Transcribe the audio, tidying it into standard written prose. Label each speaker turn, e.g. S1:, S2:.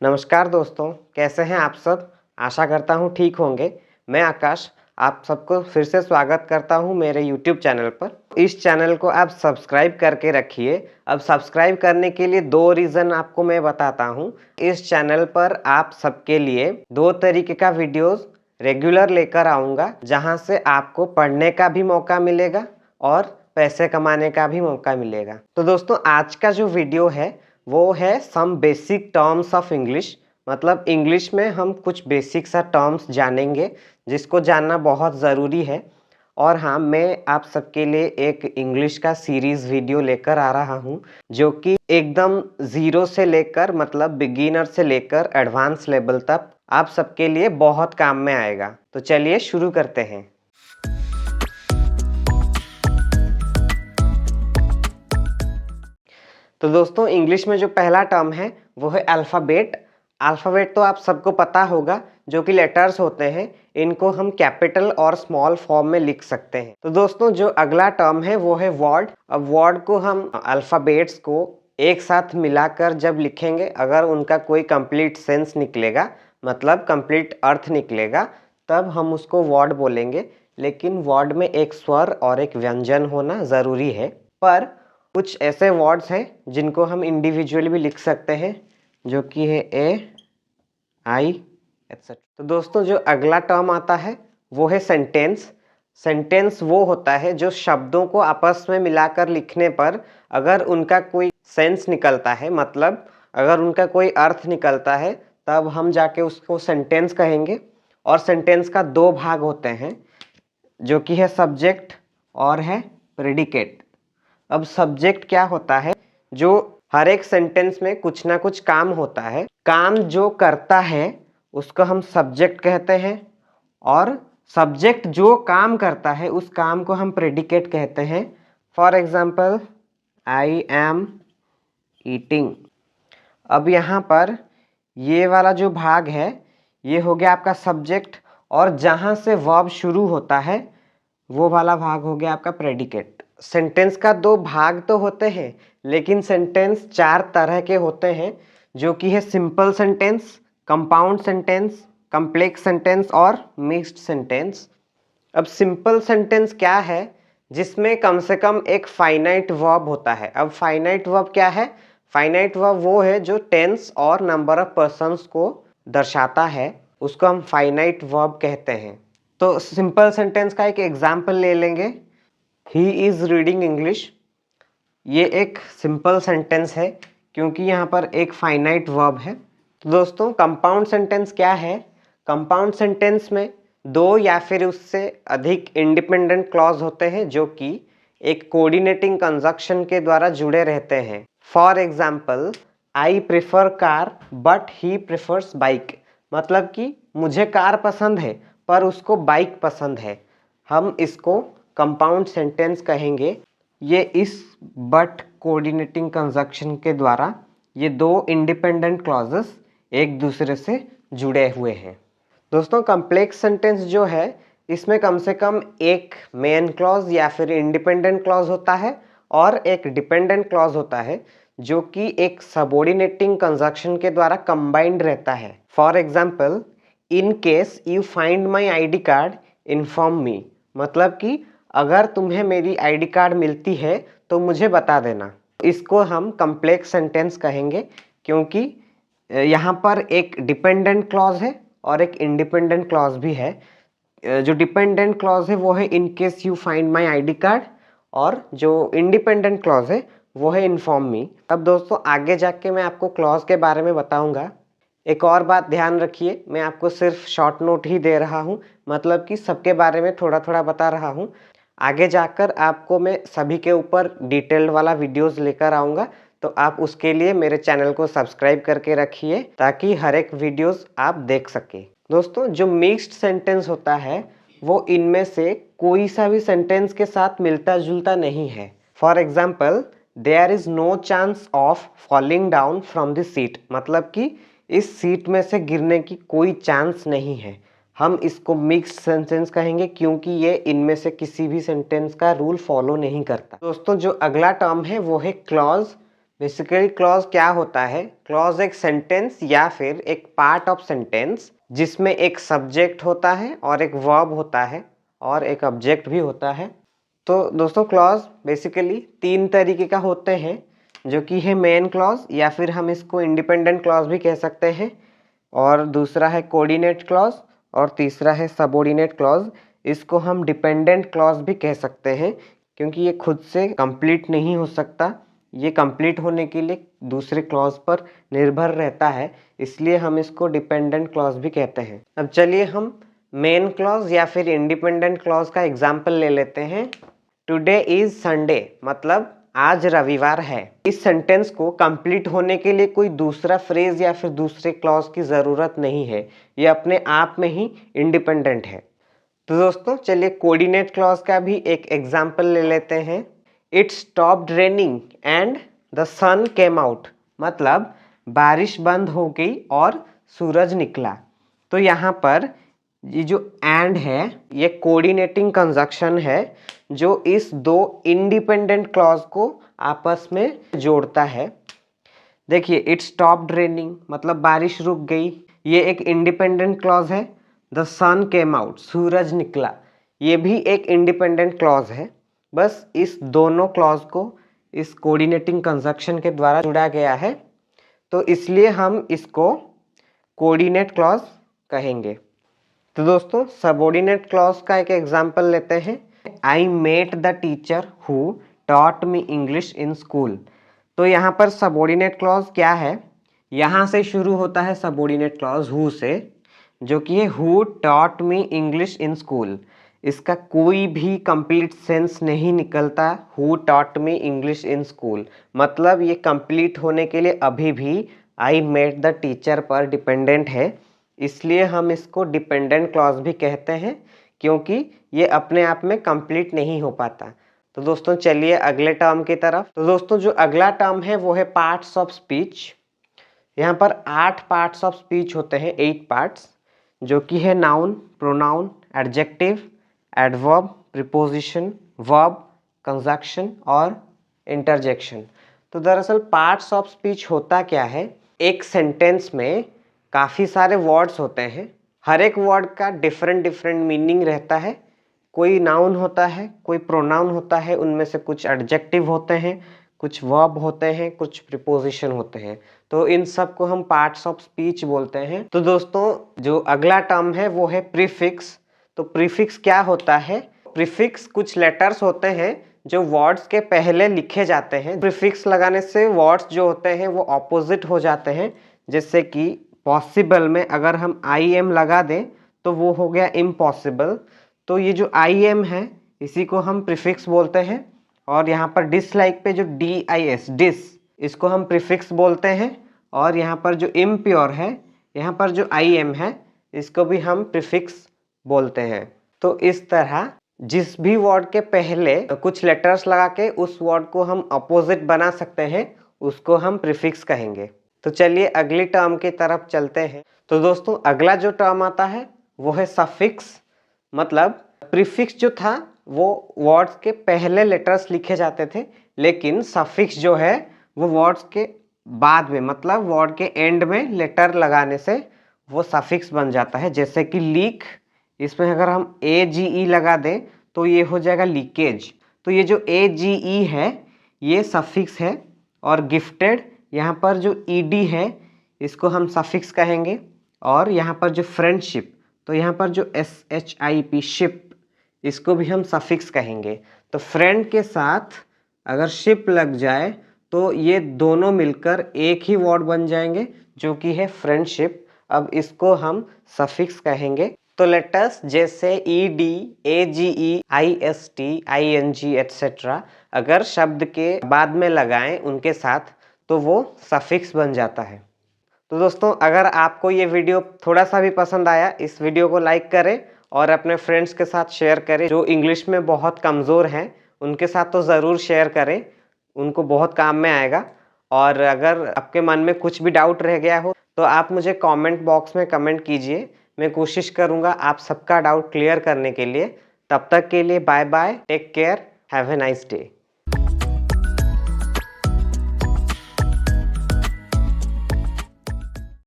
S1: नमस्कार दोस्तों, कैसे हैं आप सब? आशा करता हूँ ठीक होंगे। मैं आकाश आप सबको फिर से स्वागत करता हूँ मेरे YouTube चैनल पर। इस चैनल को आप सब्सक्राइब करके रखिए। अब सब्सक्राइब करने के लिए 2 रीज़न आपको मैं बताता हूँ। इस चैनल पर आप सबके लिए 2 तरीके का वीडियोस रेगुलर लेकर आऊँगा, जहाँ से आपको पढ़ने का भी मौका मिलेगा और पैसे कमाने का भी मौका मिलेगा। तो दोस्तों, आज का जो वीडियो है वो है some basic terms of English. मतलब इंग्लिश में हम कुछ बेसिक सा टर्म्स जानेंगे जिसको जानना बहुत ज़रूरी है। और हाँ, मैं आप सबके लिए एक इंग्लिश का सीरीज़ वीडियो लेकर आ रहा हूँ जो कि एकदम ज़ीरो से लेकर मतलब बिगिनर से लेकर एडवांस लेवल तक आप सबके लिए बहुत काम में आएगा। तो चलिए शुरू करते हैं। तो दोस्तों, इंग्लिश में जो पहला टर्म है वो है अल्फ़ाबेट। अल्फ़ाबेट तो आप सबको पता होगा, जो कि लेटर्स होते हैं। इनको हम कैपिटल और स्मॉल फॉर्म में लिख सकते हैं। तो दोस्तों, जो अगला टर्म है वो है वर्ड। अब वर्ड को हम अल्फ़ाबेट्स को एक साथ मिलाकर जब लिखेंगे, अगर उनका कोई कंप्लीट सेंस निकलेगा, मतलब कंप्लीट अर्थ निकलेगा, तब हम उसको वर्ड बोलेंगे। लेकिन वर्ड में एक स्वर और एक व्यंजन होना ज़रूरी है। पर कुछ ऐसे वर्ड्स हैं जिनको हम इंडिविजुअली भी लिख सकते हैं, जो कि है ए, आई, एट्सेट्रा। तो दोस्तों, जो अगला टर्म आता है वो है सेंटेंस। सेंटेंस वो होता है जो शब्दों को आपस में मिलाकर लिखने पर अगर उनका कोई सेंस निकलता है, मतलब अगर उनका कोई अर्थ निकलता है, तब हम जाके उसको सेंटेंस कहेंगे। और सेंटेंस का 2 भाग होते हैं, जो कि है सब्जेक्ट और है प्रेडिकेट। अब सब्जेक्ट क्या होता है? जो हर एक सेंटेंस में कुछ ना कुछ काम होता है, काम जो करता है उसको हम सब्जेक्ट कहते हैं। और सब्जेक्ट जो काम करता है उस काम को हम प्रेडिकेट कहते हैं। For example, I am eating. अब यहाँ पर ये वाला जो भाग है ये हो गया आपका सब्जेक्ट, और जहाँ से वर्ब शुरू होता है वो वाला भाग हो गया आपका प्रेडिकेट। सेंटेंस का 2 भाग तो होते हैं, लेकिन सेंटेंस 4 तरह के होते हैं, जो कि है simple sentence, compound sentence, complex sentence और मिक्स्ड सेंटेंस। अब सिंपल सेंटेंस क्या है? जिसमें कम से कम एक फाइनाइट वर्ब होता है। अब फाइनाइट वर्ब क्या है? फाइनाइट वर्ब वो है जो टेंस और नंबर ऑफ पर्सन्स को दर्शाता है, उसको हम फाइनाइट वर्ब कहते हैं। तो सिंपल सेंटेंस का एक एग्जाम्पल ले लेंगे, ही इज़ रीडिंग इंग्लिश। ये एक सिंपल सेंटेंस है क्योंकि यहाँ पर एक फाइनाइट वर्ब है। तो दोस्तों, कंपाउंड सेंटेंस क्या है? कंपाउंड सेंटेंस में 2 या फिर उससे अधिक इंडिपेंडेंट क्लॉज होते हैं, जो कि एक कोऑर्डिनेटिंग कंजक्शन के द्वारा जुड़े रहते हैं। For example, I prefer car but he prefers bike. मतलब कि मुझे कार पसंद है पर उसको बाइक पसंद है। हम इसको कंपाउंड सेंटेंस कहेंगे। ये इस बट कोऑर्डिनेटिंग कंजक्शन के द्वारा ये 2 इंडिपेंडेंट क्लॉजेस एक दूसरे से जुड़े हुए हैं। दोस्तों, कॉम्प्लेक्स सेंटेंस जो है इसमें कम से कम एक मेन क्लॉज या फिर इंडिपेंडेंट क्लॉज होता है और एक डिपेंडेंट क्लॉज होता है, जो कि एक सबऑर्डिनेटिंग कंजक्शन के द्वारा कंबाइंड रहता है। For example, in case you find my ID card inform me. मतलब कि अगर तुम्हें मेरी ID कार्ड मिलती है तो मुझे बता देना। इसको हम कॉम्प्लेक्स सेंटेंस कहेंगे, क्योंकि यहाँ पर एक डिपेंडेंट क्लॉज है और एक इंडिपेंडेंट क्लॉज भी है। जो डिपेंडेंट क्लॉज है वो है in case you find my ID card, और जो इंडिपेंडेंट क्लॉज है वो है इन्फॉर्म मी। अब दोस्तों, आगे जाके मैं आपको क्लॉज के बारे में बताऊंगा। एक और बात ध्यान रखिए, मैं आपको सिर्फ शॉर्ट नोट ही दे रहा हूँ, मतलब कि सबके बारे में थोड़ा थोड़ा बता रहा हूँ। आगे जाकर आपको मैं सभी के ऊपर डिटेल्ड वाला वीडियोस लेकर आऊँगा, तो आप उसके लिए मेरे चैनल को सब्सक्राइब करके रखिए ताकि हर एक वीडियोस आप देख सकें। दोस्तों, जो मिक्स्ड सेंटेंस होता है वो इनमें से कोई सा भी सेंटेंस के साथ मिलता जुलता नहीं है। For example, there is no chance of falling down from the seat. मतलब कि इस सीट में से गिरने की कोई चांस नहीं है। हम इसको मिक्स्ड सेंटेंस कहेंगे क्योंकि ये इनमें से किसी भी सेंटेंस का रूल फॉलो नहीं करता। दोस्तों, जो अगला टर्म है वो है क्लॉज। बेसिकली क्लॉज क्या होता है? क्लॉज एक सेंटेंस या फिर एक पार्ट ऑफ सेंटेंस जिसमें एक सब्जेक्ट होता है और एक वर्ब होता है और एक ऑब्जेक्ट भी होता है। तो दोस्तों क्लॉज बेसिकली 3 तरीके का होते हैं, जो कि है मेन क्लॉज, या फिर हम इसको इंडिपेंडेंट क्लॉज भी कह सकते हैं, और दूसरा है कोऑर्डिनेट क्लॉज, और तीसरा है सबऑर्डिनेट क्लॉज। इसको हम डिपेंडेंट क्लॉज भी कह सकते हैं, क्योंकि ये खुद से कंप्लीट नहीं हो सकता, ये कंप्लीट होने के लिए दूसरे क्लॉज पर निर्भर रहता है, इसलिए हम इसको डिपेंडेंट क्लॉज भी कहते हैं। अब चलिए हम मेन क्लॉज या फिर इंडिपेंडेंट क्लॉज का एग्जाम्पल ले लेते हैं। टुडे इज संडे मतलब आज रविवार है। इस सेंटेंस को कंप्लीट होने के लिए कोई दूसरा फ्रेज या फिर दूसरे क्लॉज की ज़रूरत नहीं है, ये अपने आप में ही इंडिपेंडेंट है। तो दोस्तों चलिए कोऑर्डिनेट क्लॉज का भी एक एग्जाम्पल ले लेते हैं। It stopped raining and the sun came out मतलब बारिश बंद हो गई और सूरज निकला। तो यहाँ पर ये जो एंड है ये कोऑर्डिनेटिंग कंजक्शन है, जो इस दो इंडिपेंडेंट क्लॉज को आपस में जोड़ता है। देखिए इट स्टॉप्ड रेनिंग मतलब बारिश रुक गई, ये एक इंडिपेंडेंट क्लॉज है। द सन केम आउट सूरज निकला, ये भी एक इंडिपेंडेंट क्लॉज है। बस इस दोनों क्लॉज को इस कोऑर्डिनेटिंग कंजक्शन के द्वारा जुड़ा गया है, तो इसलिए हम इसको कोऑर्डिनेट क्लॉज कहेंगे। तो दोस्तों सबऑर्डिनेट क्लॉज का एक एग्जांपल लेते हैं। I met the teacher who taught me English in school. तो यहाँ पर सबऑर्डिनेट क्लॉज क्या है? यहाँ से शुरू होता है सबऑर्डिनेट क्लॉज हु से, जो कि है who taught me English in school. इसका कोई भी कंप्लीट सेंस नहीं निकलता who taught me English in school, मतलब ये कंप्लीट होने के लिए अभी भी आई मेट द टीचर पर डिपेंडेंट है, इसलिए हम इसको डिपेंडेंट क्लॉज भी कहते हैं, क्योंकि ये अपने आप में कंप्लीट नहीं हो पाता। तो दोस्तों चलिए अगले टर्म की तरफ। तो दोस्तों जो अगला टर्म है वो है पार्ट्स ऑफ स्पीच। यहाँ पर 8 पार्ट्स ऑफ स्पीच होते हैं, 8 पार्ट्स, जो कि है noun, pronoun, adjective, adverb, preposition, verb, conjunction और इंटरजेक्शन। तो दरअसल पार्ट्स ऑफ स्पीच होता क्या है? एक सेंटेंस में काफ़ी सारे वर्ड्स होते हैं, हर एक वर्ड का डिफरेंट मीनिंग रहता है। कोई नाउन होता है, कोई प्रोनाउन होता है, उनमें से कुछ एडजेक्टिव होते हैं, कुछ वर्ब होते हैं, कुछ प्रीपोजिशन होते हैं। तो इन सब को हम पार्ट्स ऑफ स्पीच बोलते हैं। तो दोस्तों जो अगला टर्म है वो है प्रीफिक्स। तो प्रीफिक्स क्या होता है? प्रीफिक्स कुछ लेटर्स होते हैं जो वर्ड्स के पहले लिखे जाते हैं। प्रीफिक्स लगाने से वर्ड्स जो होते हैं वो ऑपोजिट हो जाते हैं, जैसे कि पॉसिबल में अगर हम आई एम लगा दें तो वो हो गया इम्पॉसिबल। तो ये जो आई एम है इसी को हम प्रीफिक्स बोलते हैं। और यहाँ पर डिसलाइक पे जो डी आई एस डिस, इसको हम प्रीफिक्स बोलते हैं। और यहाँ पर जो इम्प्योर है, यहाँ पर जो आई एम है, इसको भी हम प्रीफिक्स बोलते हैं। तो इस तरह जिस भी वर्ड के पहले कुछ लेटर्स लगा के उस वर्ड को हम अपोजिट बना सकते हैं, उसको हम प्रीफिक्स कहेंगे। तो चलिए अगली टर्म की तरफ चलते हैं। तो दोस्तों अगला जो टर्म आता है वो है सफिक्स। मतलब प्रीफिक्स जो था वो वर्ड्स के पहले लेटर्स लिखे जाते थे, लेकिन सफिक्स जो है वो वर्ड्स के बाद में, मतलब वर्ड के एंड में लेटर लगाने से वो सफिक्स बन जाता है। जैसे कि लीक, इसमें अगर हम AGE लगा दें तो ये हो जाएगा लीकेज। तो ये जो AGE है ये सफिक्स है। और गिफ्टेड, यहाँ पर जो ED है इसको हम सफिक्स कहेंगे। और यहाँ पर जो फ्रेंडशिप, तो यहाँ पर जो SHIP शिप, इसको भी हम सफिक्स कहेंगे। तो फ्रेंड के साथ अगर शिप लग जाए तो ये दोनों मिलकर एक ही वर्ड बन जाएंगे, जो कि है फ्रेंडशिप। अब इसको हम सफिक्स कहेंगे। तो लेटर्स जैसे ED, AGE, IST, ING etcetera अगर शब्द के बाद में लगाएं उनके साथ तो वो सफिक्स बन जाता है। तो दोस्तों अगर आपको ये वीडियो थोड़ा सा भी पसंद आया, इस वीडियो को लाइक करें और अपने फ्रेंड्स के साथ शेयर करें। जो इंग्लिश में बहुत कमज़ोर हैं उनके साथ तो ज़रूर शेयर करें, उनको बहुत काम में आएगा। और अगर आपके मन में कुछ भी डाउट रह गया हो तो आप मुझे कमेंट बॉक्स में कमेंट कीजिए, मैं कोशिश करूँगा आप सबका डाउट क्लियर करने के लिए। तब तक के लिए bye bye, take care, have a nice day.